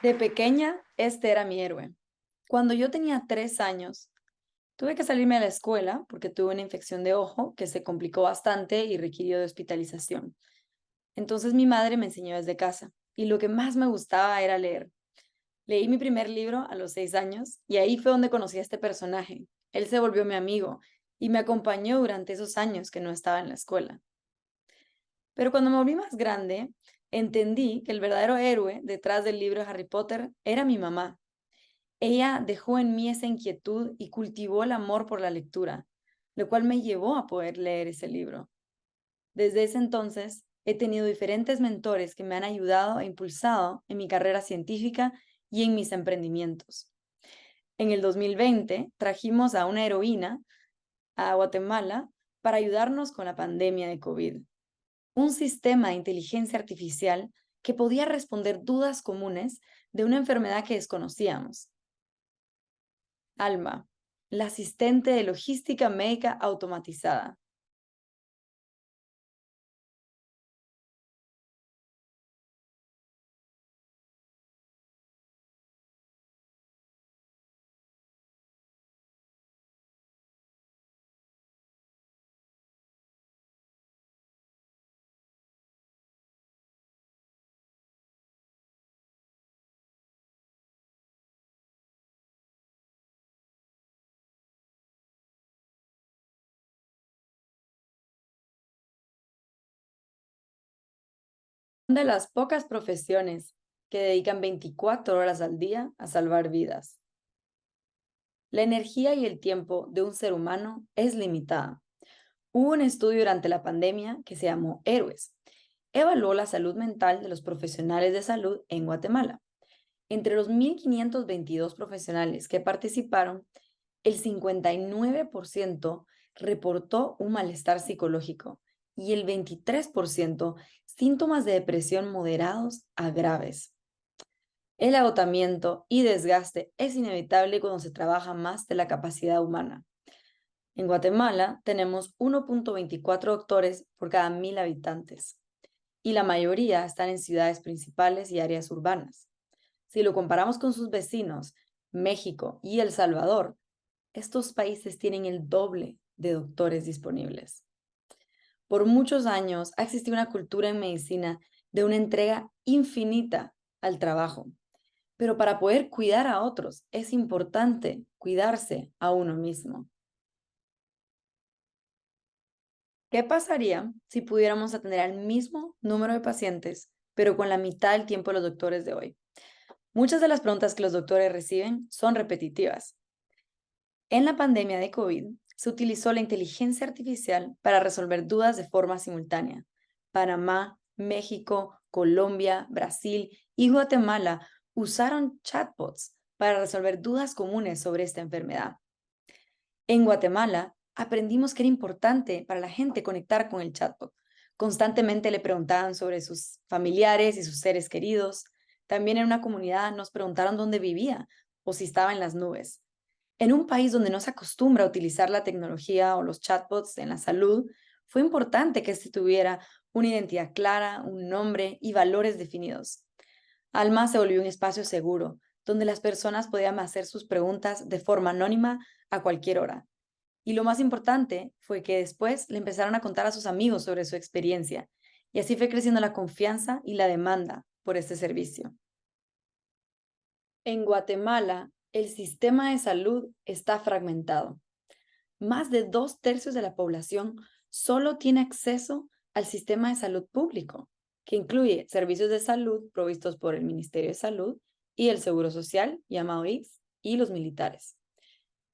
De pequeña, este era mi héroe. Cuando yo tenía 3 años, tuve que salirme a la escuela porque tuve una infección de ojo que se complicó bastante y requirió de hospitalización. Entonces mi madre me enseñó desde casa y lo que más me gustaba era leer. Leí mi primer libro a los 6 años y ahí fue donde conocí a este personaje. Él se volvió mi amigo y me acompañó durante esos años que no estaba en la escuela. Pero cuando me volví más grande, entendí que el verdadero héroe detrás del libro de Harry Potter era mi mamá. Ella dejó en mí esa inquietud y cultivó el amor por la lectura, lo cual me llevó a poder leer ese libro. Desde ese entonces, he tenido diferentes mentores que me han ayudado e impulsado en mi carrera científica y en mis emprendimientos. En el 2020 trajimos a una heroína a Guatemala para ayudarnos con la pandemia de COVID, un sistema de inteligencia artificial que podía responder dudas comunes de una enfermedad que desconocíamos. Alma, la asistente de logística médica automatizada. Una de las pocas profesiones que dedican 24 horas al día a salvar vidas. La energía y el tiempo de un ser humano es limitada. Hubo un estudio durante la pandemia que se llamó Héroes. Evaluó la salud mental de los profesionales de salud en Guatemala. Entre los 1.522 profesionales que participaron, el 59% reportó un malestar psicológico y el 23% síntomas de depresión moderados a graves. El agotamiento y desgaste es inevitable cuando se trabaja más de la capacidad humana. En Guatemala tenemos 1.24 doctores por cada 1.000 habitantes y la mayoría están en ciudades principales y áreas urbanas. Si lo comparamos con sus vecinos, México y El Salvador, estos países tienen el doble de doctores disponibles. Por muchos años ha existido una cultura en medicina de una entrega infinita al trabajo, pero para poder cuidar a otros es importante cuidarse a uno mismo. ¿Qué pasaría si pudiéramos atender al mismo número de pacientes, pero con la mitad del tiempo de los doctores de hoy? Muchas de las preguntas que los doctores reciben son repetitivas. En la pandemia de COVID, se utilizó la inteligencia artificial para resolver dudas de forma simultánea. Panamá, México, Colombia, Brasil y Guatemala usaron chatbots para resolver dudas comunes sobre esta enfermedad. En Guatemala, aprendimos que era importante para la gente conectar con el chatbot. Constantemente le preguntaban sobre sus familiares y sus seres queridos. También en una comunidad nos preguntaron dónde vivía o si estaba en las nubes. En un país donde no se acostumbra a utilizar la tecnología o los chatbots en la salud, fue importante que este tuviera una identidad clara, un nombre y valores definidos. Alma se volvió un espacio seguro, donde las personas podían hacer sus preguntas de forma anónima a cualquier hora. Y lo más importante fue que después le empezaron a contar a sus amigos sobre su experiencia, y así fue creciendo la confianza y la demanda por este servicio. En Guatemala, el sistema de salud está fragmentado. Más de 2/3 de la población solo tiene acceso al sistema de salud público, que incluye servicios de salud provistos por el Ministerio de Salud y el Seguro Social, llamado IX, y los militares.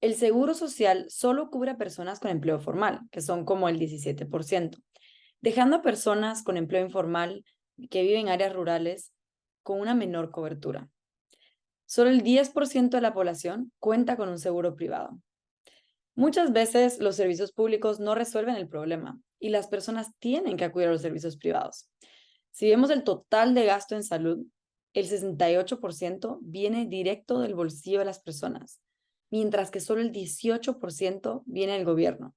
El Seguro Social solo cubre a personas con empleo formal, que son como el 17%, dejando a personas con empleo informal que viven en áreas rurales con una menor cobertura. Solo el 10% de la población cuenta con un seguro privado. Muchas veces los servicios públicos no resuelven el problema y las personas tienen que acudir a los servicios privados. Si vemos el total de gasto en salud, el 68% viene directo del bolsillo de las personas, mientras que solo el 18% viene del gobierno.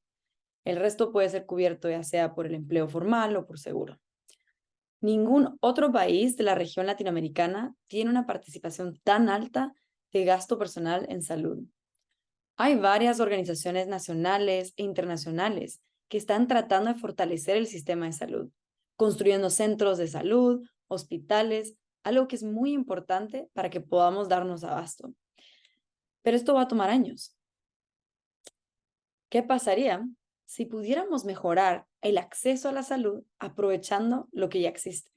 El resto puede ser cubierto ya sea por el empleo formal o por seguro. Ningún otro país de la región latinoamericana tiene una participación tan alta de gasto personal en salud. Hay varias organizaciones nacionales e internacionales que están tratando de fortalecer el sistema de salud, construyendo centros de salud, hospitales, algo que es muy importante para que podamos darnos abasto. Pero esto va a tomar años. ¿Qué pasaría si pudiéramos mejorar el acceso a la salud aprovechando lo que ya existe?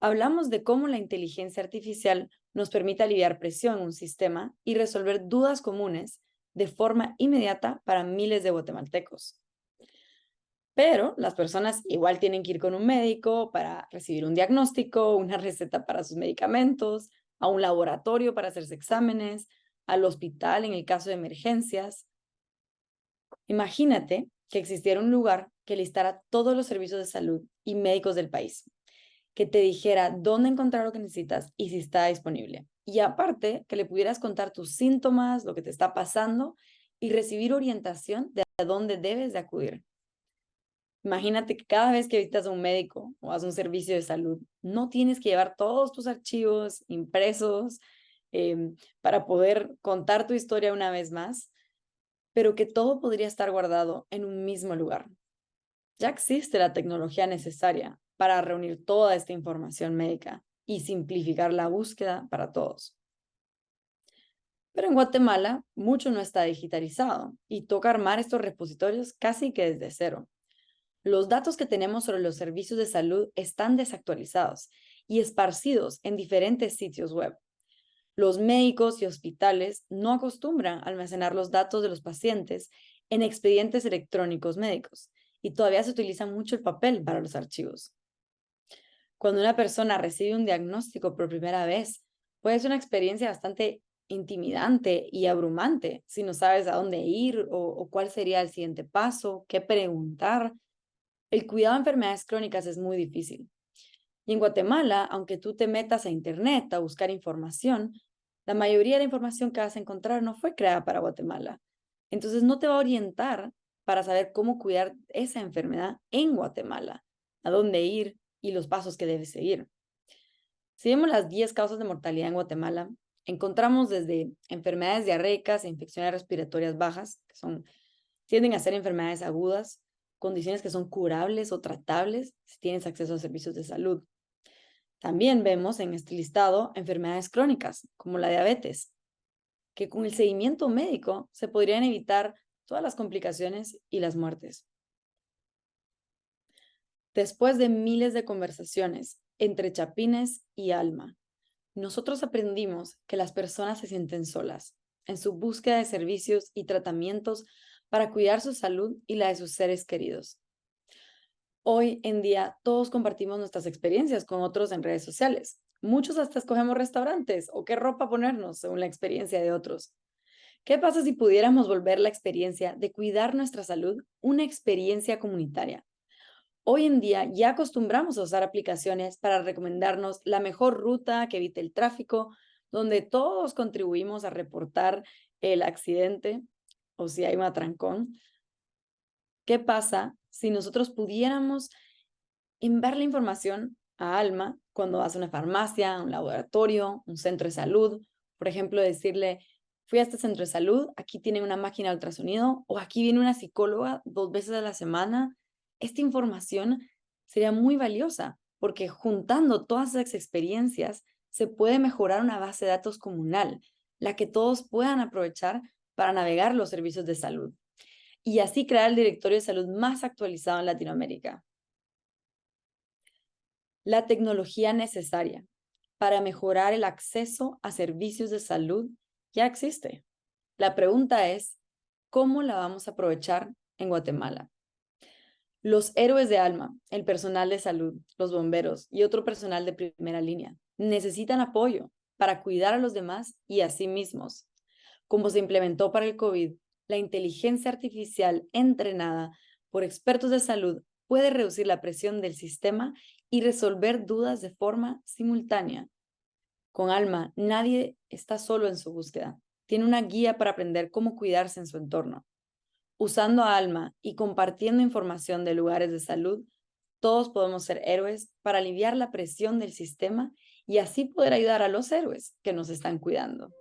Hablamos de cómo la inteligencia artificial nos permite aliviar presión en un sistema y resolver dudas comunes de forma inmediata para miles de guatemaltecos. Pero las personas igual tienen que ir con un médico para recibir un diagnóstico, una receta para sus medicamentos, a un laboratorio para hacerse exámenes, al hospital en el caso de emergencias. Imagínate que existiera un lugar que listara todos los servicios de salud y médicos del país, que te dijera dónde encontrar lo que necesitas y si está disponible. Y aparte, que le pudieras contar tus síntomas, lo que te está pasando y recibir orientación de a dónde debes de acudir. Imagínate que cada vez que visitas a un médico o a un servicio de salud, no tienes que llevar todos tus archivos impresos para poder contar tu historia una vez más, pero que todo podría estar guardado en un mismo lugar. Ya existe la tecnología necesaria para reunir toda esta información médica y simplificar la búsqueda para todos. Pero en Guatemala mucho no está digitalizado y toca armar estos repositorios casi que desde cero. Los datos que tenemos sobre los servicios de salud están desactualizados y esparcidos en diferentes sitios web. Los médicos y hospitales no acostumbran a almacenar los datos de los pacientes en expedientes electrónicos médicos y todavía se utiliza mucho el papel para los archivos. Cuando una persona recibe un diagnóstico por primera vez, puede ser una experiencia bastante intimidante y abrumante si no sabes a dónde ir o cuál sería el siguiente paso, qué preguntar. El cuidado de enfermedades crónicas es muy difícil. Y en Guatemala, aunque tú te metas a internet a buscar información, la mayoría de la información que vas a encontrar no fue creada para Guatemala. Entonces no te va a orientar para saber cómo cuidar esa enfermedad en Guatemala, a dónde ir y los pasos que debes seguir. Si vemos las 10 causas de mortalidad en Guatemala, encontramos desde enfermedades diarreicas e infecciones respiratorias bajas, que tienden a ser enfermedades agudas, condiciones que son curables o tratables si tienes acceso a servicios de salud. También vemos en este listado enfermedades crónicas, como la diabetes, que con el seguimiento médico se podrían evitar todas las complicaciones y las muertes. Después de miles de conversaciones entre Chapines y Alma, nosotros aprendimos que las personas se sienten solas en su búsqueda de servicios y tratamientos para cuidar su salud y la de sus seres queridos. Hoy en día todos compartimos nuestras experiencias con otros en redes sociales. Muchos hasta escogemos restaurantes o qué ropa ponernos según la experiencia de otros. ¿Qué pasa si pudiéramos volver la experiencia de cuidar nuestra salud una experiencia comunitaria? Hoy en día ya acostumbramos a usar aplicaciones para recomendarnos la mejor ruta que evite el tráfico, donde todos contribuimos a reportar el accidente o si hay un atrancón. ¿Qué pasa si nosotros pudiéramos enviar la información a Alma cuando vas a una farmacia, a un laboratorio, un centro de salud? Por ejemplo, decirle, fui a este centro de salud, aquí tienen una máquina de ultrasonido o aquí viene una psicóloga 2 veces a la semana. Esta información sería muy valiosa porque juntando todas esas experiencias se puede mejorar una base de datos comunal, la que todos puedan aprovechar para navegar los servicios de salud y así crear el directorio de salud más actualizado en Latinoamérica. La tecnología necesaria para mejorar el acceso a servicios de salud ya existe. La pregunta es, ¿cómo la vamos a aprovechar en Guatemala? Los héroes de Alma, el personal de salud, los bomberos y otro personal de primera línea necesitan apoyo para cuidar a los demás y a sí mismos. Como se implementó para el COVID, la inteligencia artificial entrenada por expertos de salud puede reducir la presión del sistema y resolver dudas de forma simultánea. Con Alma, nadie está solo en su búsqueda. Tiene una guía para aprender cómo cuidarse en su entorno. Usando Alma y compartiendo información de lugares de salud, todos podemos ser héroes para aliviar la presión del sistema y así poder ayudar a los héroes que nos están cuidando.